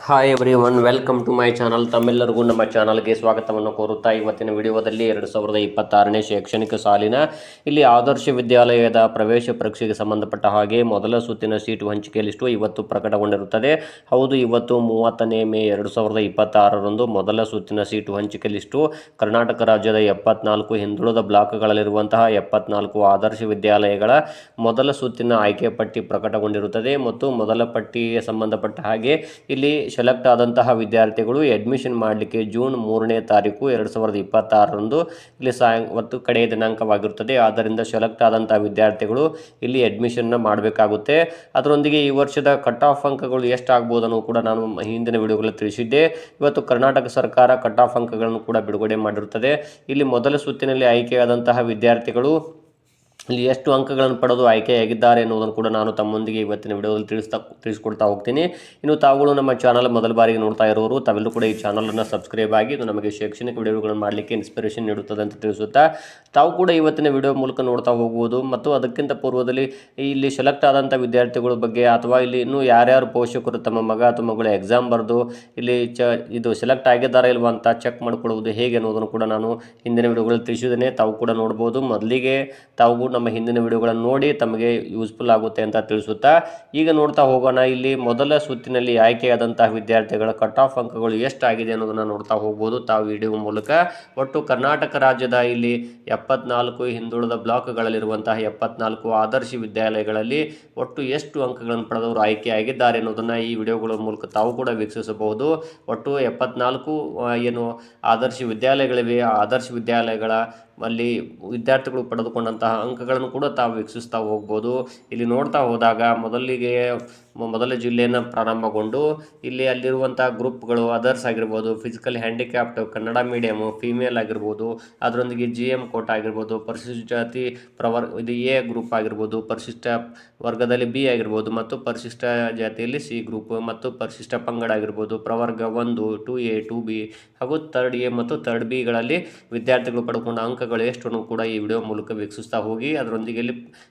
Hi everyone welcome to my channel. ತಮ್ಮೆಲ್ಲರಿಗೂ ನಮ್ಮ ಚಾನಲ್ಗೆ ಸ್ವಾಗತವನ್ನು ಕೋರುತ್ತಾ ಇವತ್ತಿನ ವಿಡಿಯೋದಲ್ಲಿ 2026ನೇ ಶೈಕ್ಷಣಿಕ ಸಾಲಿನ ಇಲ್ಲಿ ಆದರ್ಶ ವಿದ್ಯಾಲಯದ ಪ್ರವೇಶ ಪರೀಕ್ಷೆಗೆ ಸಂಬಂಧಪಟ್ಟ ಹಾಗೆ ಮೊದಲ ಸುತ್ತಿನ ಸೀಟು ಹಂಚಿಕೆ ಲಿಸ್ಟು ಇವತ್ತು ಪ್ರಕಟಗೊಂಡಿರುತ್ತದೆ. ಹೌದು, ಇವತ್ತು 30ನೇ ಮೇ 2026ರಂದು ಮೊದಲ ಸುತ್ತಿನ ಸೀಟು ಹಂಚಿಕೆ ಲಿಸ್ಟು ಕರ್ನಾಟಕ ರಾಜ್ಯದ 74 ಹಿಂದುಳಿದ ಬ್ಲಾಕ್ಗಳಲ್ಲಿರುವಂತಹ 74 ಆದರ್ಶ ವಿದ್ಯಾಲಯಗಳ ಮೊದಲ ಸುತ್ತಿನ ಆಯ್ಕೆ ಪಟ್ಟಿ ಪ್ರಕಟಗೊಂಡಿರುತ್ತದೆ. ಮತ್ತು ಮೊದಲ ಪಟ್ಟಿಗೆ ಸಂಬಂಧಪಟ್ಟ ಹಾಗೆ ಇಲ್ಲಿ ಸೆಲೆಕ್ಟ್ ಆದಂತಹ ವಿದ್ಯಾರ್ಥಿಗಳು ಅಡ್ಮಿಷನ್ ಮಾಡಲಿಕ್ಕೆ ಜೂನ್ 3ನೇ ತಾರೀಕು 2026ರಂದು ಇಲ್ಲಿ ಹೊತ್ತು ಕಡೆಯ ದಿನಾಂಕವಾಗಿರುತ್ತದೆ. ಆದ್ದರಿಂದ ಸೆಲೆಕ್ಟ್ ಆದಂತಹ ವಿದ್ಯಾರ್ಥಿಗಳು ಇಲ್ಲಿ ಅಡ್ಮಿಷನ್ನ ಮಾಡಬೇಕಾಗುತ್ತೆ. ಅದರೊಂದಿಗೆ ಈ ವರ್ಷದ ಕಟ್ ಆಫ್ ಅಂಕಗಳು ಎಷ್ಟಾಗಬಹುದನ್ನು ಕೂಡ ನಾನು ಹಿಂದಿನ ವಿಡಿಯೋಗಳಲ್ಲಿ ತಿಳಿಸಿದ್ದೆ. ಇವತ್ತು ಕರ್ನಾಟಕ ಸರ್ಕಾರ ಕಟ್ ಆಫ್ ಅಂಕಗಳನ್ನು ಕೂಡ ಬಿಡುಗಡೆ ಮಾಡಿರುತ್ತದೆ. ಇಲ್ಲಿ ಮೊದಲ ಸುತ್ತಿನಲ್ಲಿ ಆಯ್ಕೆಯಾದಂತಹ ವಿದ್ಯಾರ್ಥಿಗಳು ಇಲ್ಲಿ ಎಷ್ಟು ಅಂಕಗಳನ್ನು ಪಡೆದು ಆಯ್ಕೆಯಾಗಿದ್ದಾರೆ ಎನ್ನುವುದನ್ನು ಕೂಡ ನಾನು ತಮ್ಮೊಂದಿಗೆ ಇವತ್ತಿನ ವಿಡಿಯೋದಲ್ಲಿ ತಿಳಿಸ್ಕೊಡ್ತಾ ಹೋಗ್ತೀನಿ. ಇನ್ನು ತಾವುಗಳು ನಮ್ಮ ಚಾನಲ್ ಮೊದಲ ಬಾರಿಗೆ ನೋಡ್ತಾ ಇರೋರು ತಾವೆಲ್ಲರೂ ಕೂಡ ಈ ಚಾನಲನ್ನು ಸಬ್ಸ್ಕ್ರೈಬ್ ಆಗಿ ಇದು ನಮಗೆ ಶೈಕ್ಷಣಿಕ ವಿಡಿಯೋಗಳನ್ನು ಮಾಡಲಿಕ್ಕೆ ಇನ್ಸ್ಪಿರೇಷನ್ ನೀಡುತ್ತದೆ ಅಂತ ತಿಳಿಸುತ್ತಾ ತಾವು ಕೂಡ ಇವತ್ತಿನ ವಿಡಿಯೋ ಮೂಲಕ ನೋಡ್ತಾ ಹೋಗ್ಬೋದು. ಮತ್ತು ಅದಕ್ಕಿಂತ ಪೂರ್ವದಲ್ಲಿ ಇಲ್ಲಿ ಸೆಲೆಕ್ಟ್ ಆದಂಥ ವಿದ್ಯಾರ್ಥಿಗಳ ಬಗ್ಗೆ ಅಥವಾ ಇಲ್ಲಿ ಇನ್ನೂ ಯಾರ್ಯಾರು ಪೋಷಕರು ತಮ್ಮ ಮಗ ಅಥವಾ ಮಗಳು ಎಕ್ಸಾಮ್ ಬರೆದು ಇಲ್ಲಿ ಇದು ಸೆಲೆಕ್ಟ್ ಆಗಿದ್ದಾರೆ ಇಲ್ವಾ ಅಂತ ಚೆಕ್ ಮಾಡಿಕೊಳ್ಳುವುದು ಹೇಗೆ ಅನ್ನೋದನ್ನು ಕೂಡ ನಾನು ಹಿಂದಿನ ವಿಡಿಯೋಗಳಲ್ಲಿ ತಿಳಿಸಿದ್ದೇನೆ. ತಾವು ಕೂಡ ನೋಡ್ಬೋದು. ಮೊದಲಿಗೆ ತಾವು ನಮ್ಮ ಹಿಂದಿನ ವಿಡಿಯೋಗಳನ್ನು ನೋಡಿ ತಮಗೆ ಯೂಸ್ಫುಲ್ ಆಗುತ್ತೆ ಅಂತ ತಿಳಿಸುತ್ತಾ ಈಗ ನೋಡ್ತಾ ಹೋಗೋಣ. ಇಲ್ಲಿ ಮೊದಲ ಸುತ್ತಿನಲ್ಲಿ ಆಯ್ಕೆಯಾದಂತಹ ವಿದ್ಯಾರ್ಥಿಗಳ ಕಟ್ ಆಫ್ ಅಂಕಗಳು ಎಷ್ಟಾಗಿದೆ ಅನ್ನೋದನ್ನು ನೋಡ್ತಾ ಹೋಗ್ಬೋದು ತಾವು ವಿಡಿಯೋ ಮೂಲಕ. ಒಟ್ಟು ಕರ್ನಾಟಕ ರಾಜ್ಯದ ಇಲ್ಲಿ 74 ಹಿಂದುಳಿದ ಬ್ಲಾಕ್ಗಳಲ್ಲಿರುವಂತಹ 74 ಆದರ್ಶ ವಿದ್ಯಾಲಯಗಳಲ್ಲಿ ಒಟ್ಟು ಎಷ್ಟು ಅಂಕಗಳನ್ನು ಪಡೆದವರು ಆಯ್ಕೆಯಾಗಿದ್ದಾರೆ ಅನ್ನೋದನ್ನು ಈ ವಿಡಿಯೋಗಳ ಮೂಲಕ ತಾವು ಕೂಡ ವೀಕ್ಷಿಸಬಹುದು. ಒಟ್ಟು 74 ಏನು ಆದರ್ಶ ವಿದ್ಯಾಲಯಗಳಿವೆ. ಆದರ್ಶ ವಿದ್ಯಾಲಯಗಳ ಅಲ್ಲಿ ವಿದ್ಯಾರ್ಥಿಗಳು ಪಡೆದುಕೊಂಡಂತಹ ಅಂಕಗಳನ್ನು ಕೂಡ ತಾವು ವೀಕ್ಷಿಸ್ತಾ ಹೋಗ್ಬೋದು. ಇಲ್ಲಿ ನೋಡ್ತಾ ಹೋದಾಗ ಮೊದಲ ಜಿಲ್ಲೆಯನ್ನು ಪ್ರಾರಂಭಗೊಂಡು ಇಲ್ಲಿ ಅಲ್ಲಿರುವಂಥ ಗ್ರೂಪ್ಗಳು ಅದರ್ಸ್ ಆಗಿರ್ಬೋದು, physical handicapped, Kannada medium, female ಆಗಿರ್ಬೋದು, ಅದರೊಂದಿಗೆ GM ಕೋಟ ಆಗಿರ್ಬೋದು, ಪರಿಶಿಷ್ಟ ಜಾತಿ ಇದು ಎ ಗ್ರೂಪ್ ಆಗಿರ್ಬೋದು, ಪರಿಶಿಷ್ಟ ವರ್ಗದಲ್ಲಿ B ಆಗಿರ್ಬೋದು, ಮತ್ತು ಪರಿಶಿಷ್ಟ ಜಾತಿಯಲ್ಲಿ C ಗ್ರೂಪ್, ಮತ್ತು ಪರಿಶಿಷ್ಟ ಪಂಗಡ ಆಗಿರ್ಬೋದು, ಪ್ರವರ್ಗ 1, 2A, 2B ಹಾಗೂ 3rd A ಮತ್ತು 3rd Bಗಳಲ್ಲಿ ವಿದ್ಯಾರ್ಥಿಗಳು ಪಡ್ಕೊಂಡ ಅಂಕಗಳು ಎಷ್ಟು ಕೂಡ ಈ ವಿಡಿಯೋ ಮೂಲಕ ವೀಕ್ಷಿಸ್ತಾ ಹೋಗಿ. ಅದರೊಂದಿಗೆ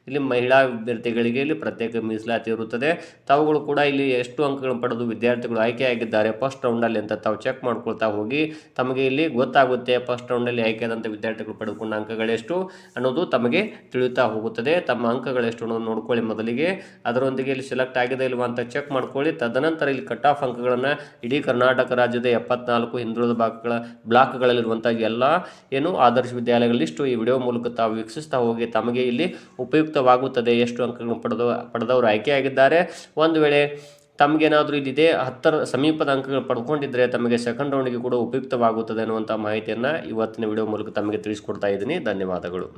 ಇಲ್ಲಿ ಮಹಿಳಾ ವಿದ್ಯಾರ್ಥಿಗಳಿಗೆ ಇಲ್ಲಿ ಪ್ರತ್ಯೇಕ ಮೀಸಲಾತಿ ಇರುತ್ತದೆ. ತಾವುಗಳು ಕೂಡ ಇಲ್ಲಿ ಎಷ್ಟು ಅಂಕಗಳನ್ನು ಪಡೆದು ವಿದ್ಯಾರ್ಥಿಗಳು ಆಯ್ಕೆಯಾಗಿದ್ದಾರೆ ಫಸ್ಟ್ ರೌಂಡಲ್ಲಿ ಅಂತ ತಾವು ಚೆಕ್ ಮಾಡ್ಕೊಳ್ತಾ ಹೋಗಿ ತಮಗೆ ಇಲ್ಲಿ ಗೊತ್ತಾಗುತ್ತೆ ಫಸ್ಟ್ ರೌಂಡಲ್ಲಿ ಆಯ್ಕೆಯಾದಂಥ ವಿದ್ಯಾರ್ಥಿಗಳು ಪಡೆದುಕೊಂಡ ಅಂಕಗಳೆಷ್ಟು ಅನ್ನೋದು ತಮಗೆ ತಿಳಿಯುತ್ತಾ ಹೋಗುತ್ತದೆ. ತಮ್ಮ ಅಂಕಗಳೆಷ್ಟು ಅನ್ನೋದು ನೋಡ್ಕೊಳ್ಳಿ ಮೊದಲಿಗೆ. ಅದರೊಂದಿಗೆ ಇಲ್ಲಿ ಸೆಲೆಕ್ಟ್ ಆಗಿದೆ ಇಲ್ವಾ ಅಂತ ಚೆಕ್ ಮಾಡ್ಕೊಳ್ಳಿ. ತದನಂತರ ಇಲ್ಲಿ ಕಟ್ ಆಫ್ ಅಂಕಗಳನ್ನು ಇಡೀ ಕರ್ನಾಟಕ ರಾಜ್ಯದ 74 ಹಿಂದುಳಿದ ಬ್ಲಾಕ್ಗಳಲ್ಲಿರುವಂಥ ಎಲ್ಲ ಏನು ಆದರ್ಶ ವಿದ್ಯಾಲಯಗಳಿಷ್ಟು ಈ ವಿಡಿಯೋ ಮೂಲಕ ತಾವು ವೀಕ್ಷಿಸ್ತಾ ಹೋಗಿ ತಮಗೆ ಇಲ್ಲಿ ಉಪಯುಕ್ತವಾಗುತ್ತದೆ. ಎಷ್ಟು ಅಂಕಗಳನ್ನು ಪಡೆದವರು ಆಯ್ಕೆಯಾಗಿದ್ದಾರೆ. ಒಂದು ವೇಳೆ ತಮಗೇನಾದರೂ ಇಲ್ಲಿದೆ 10ರ ಸಮೀಪದ ಅಂಕಗಳು ಪಡ್ಕೊಂಡಿದ್ದರೆ ತಮಗೆ ಸೆಕೆಂಡ್ ರೌಂಡಿಗೆ ಕೂಡ ಉಪಯುಕ್ತವಾಗುತ್ತದೆ ಅನ್ನುವಂಥ ಮಾಹಿತಿಯನ್ನು ಇವತ್ತಿನ ವಿಡಿಯೋ ಮೂಲಕ ತಮಗೆ ತಿಳಿಸ್ಕೊಡ್ತಾ ಇದ್ದೀನಿ. ಧನ್ಯವಾದಗಳು.